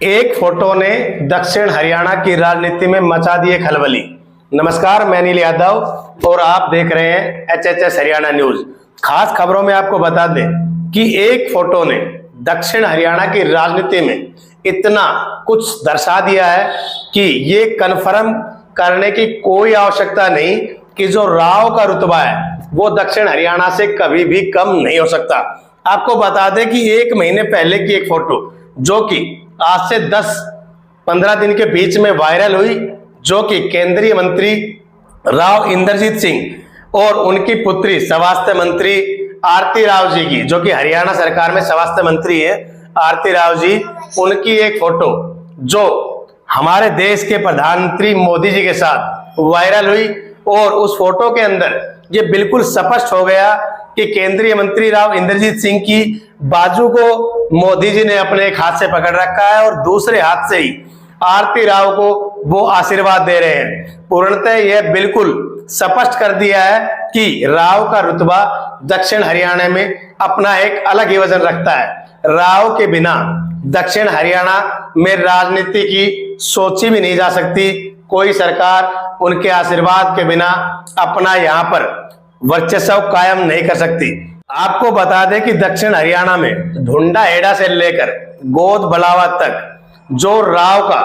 एक फोटो ने दक्षिण हरियाणा की राजनीति में मचा दिए खलबली। नमस्कार, मैं अनिल यादव और आप देख रहे हैं HHS हरियाणा न्यूज। खास खबरों में आपको बता दें कि एक फोटो ने दक्षिण हरियाणा की राजनीति में इतना कुछ दर्शा दिया है कि ये कन्फर्म करने की कोई आवश्यकता नहीं कि जो राव का रुतबा है वो दक्षिण हरियाणा से कभी भी कम नहीं हो सकता। आपको बता दें कि एक महीने पहले की एक फोटो जो कि आज से 10-15 दिन के बीच में वायरल हुई, जो कि केंद्रीय मंत्री राव इंद्रजीत सिंह और उनकी पुत्री स्वास्थ्य मंत्री आरती राव जी की, जो कि हरियाणा सरकार में स्वास्थ्य मंत्री है आरती राव जी, उनकी एक फोटो जो हमारे देश के प्रधानमंत्री मोदी जी के साथ वायरल हुई। और उस फोटो के अंदर ये बिल्कुल स्पष्ट हो गया कि केंद्रीय मंत्री राव इंद्रजीत सिंह की बाजू को मोदी जी ने अपने एक हाथ से पकड़ रखा है और दूसरे हाथ से ही आरती राव को वो आशीर्वाद दे रहे हैं। पूर्णतः यह बिल्कुल स्पष्ट कर दिया है कि राव का रुतबा दक्षिण हरियाणा में अपना एक अलग ही वजन रखता है। राव के बिना दक्षिण हरियाणा में राजनीति की सोची भी नहीं जा सकती। कोई सरकार उनके आशीर्वाद के बिना अपना यहाँ पर वर्चस्व कायम नहीं कर सकती। आपको बता दें कि दक्षिण हरियाणा में ढूंढा हेड़ा से लेकर गोद बलावा तक जो राव का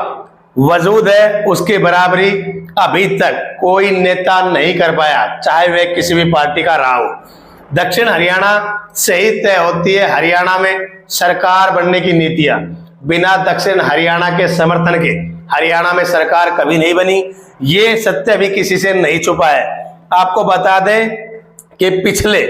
वजूद है उसकी बराबरी अभी तक कोई नेता नहीं कर पाया, चाहे वह किसी भी पार्टी का रहा हो। दक्षिण हरियाणा से ही तय होती है हरियाणा में सरकार बनने की नीतियां। बिना दक्षिण हरियाणा के समर्थन के हरियाणा में सरकार कभी नहीं बनी, ये सत्य भी किसी से नहीं छुपा है। आपको बता दें कि पिछले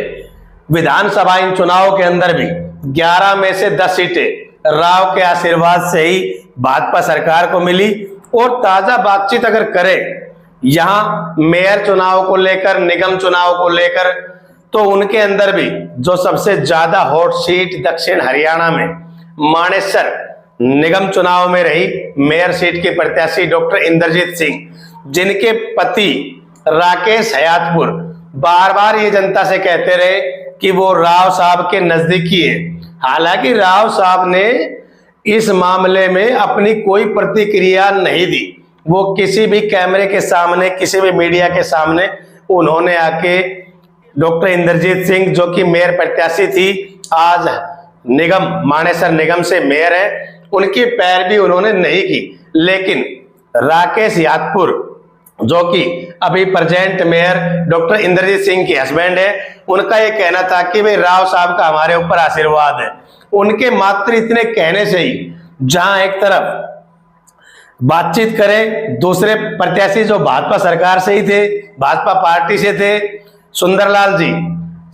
विधानसभा इन चुनाव के अंदर भी 11 में से 10 सीटें राव के आशीर्वाद से ही भाजपा सरकार को मिली। और ताजा बातचीत अगर करें यहां मेयर चुनाव को लेकर, निगम चुनाव को लेकर, तो उनके अंदर भी जो सबसे ज्यादा हॉट सीट दक्षिण हरियाणा में मानेसर निगम चुनाव में रही मेयर सीट के प्रत्याशी डॉक्टर इंद्रजीत सिंह, जिनके पति राकेश हयातपुर बार बार ये जनता से कहते रहे कि वो राव साहब के नजदीकी है। हालांकि राव साहब ने इस मामले में अपनी कोई प्रतिक्रिया नहीं दी। वो किसी भी कैमरे के सामने, किसी भी मीडिया के सामने उन्होंने आके डॉक्टर इंद्रजीत सिंह, जो कि मेयर प्रत्याशी थी, आज निगम मानेसर निगम से मेयर है, उनकी पैरवी उन्होंने नहीं की। लेकिन राकेश यादपुर, जो कि अभी present mayor doctor Indrajit Singh के हस्बैंड है, उनका यह कहना था कि भाई राव साहब का हमारे ऊपर आशीर्वाद है। उनके मात्र इतने कहने से ही जहां एक तरफ बातचीत करें दूसरे प्रत्याशी जो भाजपा सरकार से ही थे, भाजपा पार्टी से थे, सुंदरलाल जी,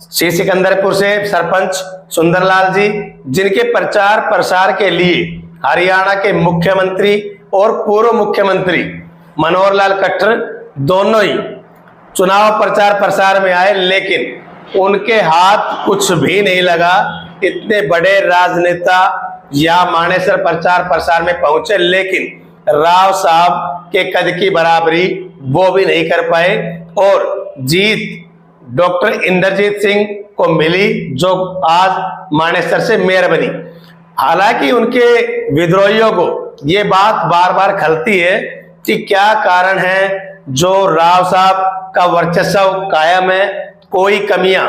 श्री सिकंदरपुर से सरपंच सुंदरलाल जी, जिनके प्रचार प्रसार के लिए हरियाणा के मुख्यमंत्री और पूर्व मुख्यमंत्री मनोहर लाल खट्टर दोनों ही चुनाव प्रचार प्रसार में आए, लेकिन उनके हाथ कुछ भी नहीं लगा। इतने बड़े राजनेता या मानेसर प्रचार प्रसार में पहुंचे, लेकिन राव साहब के कद की बराबरी वो भी नहीं कर पाए और जीत डॉक्टर इंद्रजीत सिंह को मिली, जो आज मानेसर से मेयर बनी। हालांकि उनके विद्रोहियों को ये बात बार बार खलती है कि क्या कारण है जो राव साहब का वर्चस्व कायम है, कोई कमियां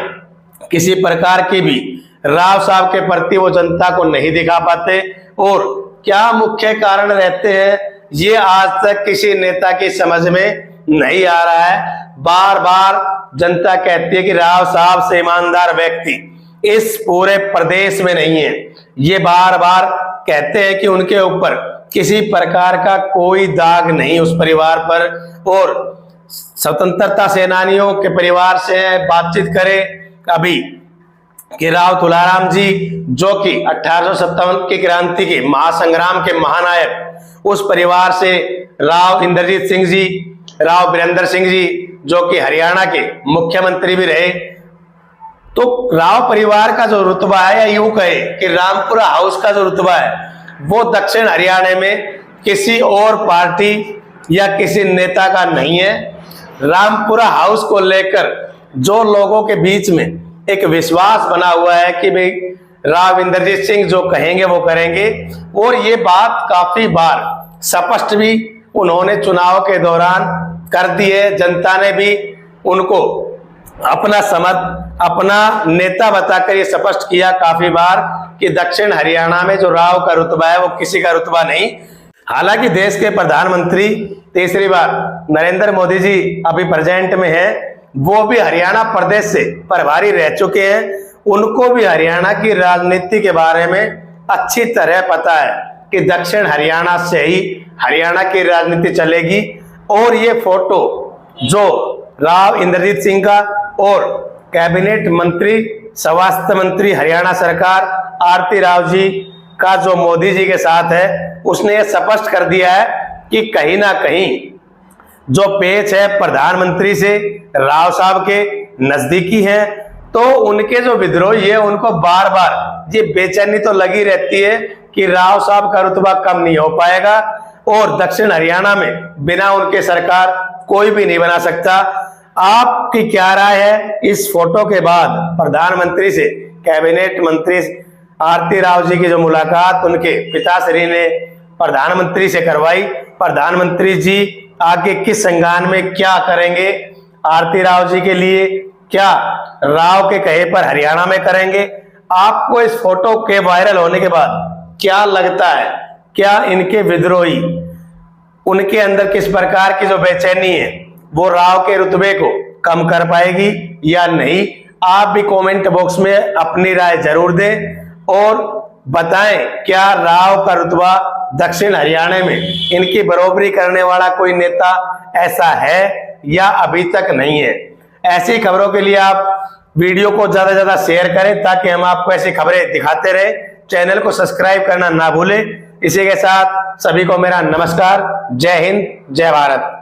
किसी प्रकार की भी राव साहब के प्रति वो जनता को नहीं दिखा पाते, और क्या मुख्य कारण रहते हैं ये आज तक किसी नेता की समझ में नहीं आ रहा है। बार बार जनता कहती है कि राव साहब से ईमानदार व्यक्ति इस पूरे प्रदेश में नहीं है। ये बार बार कहते हैं कि उनके ऊपर किसी प्रकार का कोई दाग नहीं उस परिवार पर। और स्वतंत्रता सेनानियों के परिवार से बातचीत करें अभी कि राव तुलाराम जी, जो कि 1857 की क्रांति के महासंग्राम के महानायक, उस परिवार से राव इंद्रजीत सिंह जी, राव वीरेंद्र सिंह जी, जो कि हरियाणा के मुख्यमंत्री भी रहे। तो राव परिवार का जो रुतबा है, या यूं कहे कि रामपुरा हाउस का जो रुतबा है, वो दक्षिण हरियाणा में किसी और पार्टी या किसी नेता का नहीं है। रामपुरा हाउस को लेकर जो लोगों के बीच में एक विश्वास बना हुआ है कि भाई राव इंद्रजीत सिंह जो कहेंगे वो करेंगे। और ये बात काफी बार स्पष्ट भी उन्होंने चुनाव के दौरान कर दी है। जनता ने भी उनको अपना नेता बताकर ये स्पष्ट किया काफी बार कि दक्षिण हरियाणा में जो राव का रुतबा है वो किसी का रुतबा नहीं। हालांकि देश के प्रधानमंत्री तीसरी बार नरेंद्र मोदी जी अभी प्रेजेंट में हैं, वो भी हरियाणा प्रदेश से प्रभारी रह चुके हैं। उनको भी हरियाणा की राजनीति के बारे में अच्छी तरह पता है कि दक्षिण हरियाणा से ही हरियाणा की राजनीति चलेगी। और ये फोटो जो राव इंद्रजीत सिंह का और कैबिनेट मंत्री स्वास्थ्य मंत्री हरियाणा सरकार आरती राव जी का जो मोदी जी के साथ है, उसने ये स्पष्ट कर दिया है कि कहीं ना कहीं जो पेच है प्रधानमंत्री से राव साहब के नजदीकी है। तो उनके जो विद्रोही है उनको बार बार ये बेचैनी तो लगी रहती है कि राव साहब का रुतबा कम नहीं हो पाएगा और दक्षिण हरियाणा में बिना उनके सरकार कोई भी नहीं बना सकता। आपकी क्या राय है इस फोटो के बाद प्रधानमंत्री से कैबिनेट मंत्री आरती राव जी की जो मुलाकात उनके पिताश्री ने प्रधानमंत्री से करवाई, प्रधानमंत्री जी आगे किस संज्ञान में क्या करेंगे आरती राव जी के लिए, क्या राव के कहे पर हरियाणा में करेंगे? आपको इस फोटो के वायरल होने के बाद क्या लगता है, क्या इनके विद्रोही उनके अंदर किस प्रकार की जो बेचैनी है वो राव के रुतबे को कम कर पाएगी या नहीं? आप भी कमेंट बॉक्स में अपनी राय जरूर दें और बताएं क्या राव का रुतबा दक्षिण हरियाणा में इनकी बराबरी करने वाला कोई नेता ऐसा है या अभी तक नहीं है। ऐसी खबरों के लिए आप वीडियो को ज्यादा से ज्यादा शेयर करें ताकि हम आपको ऐसी खबरें दिखाते रहे। चैनल को सब्सक्राइब करना ना भूलें। इसी के साथ सभी को मेरा नमस्कार। जय हिंद, जय भारत।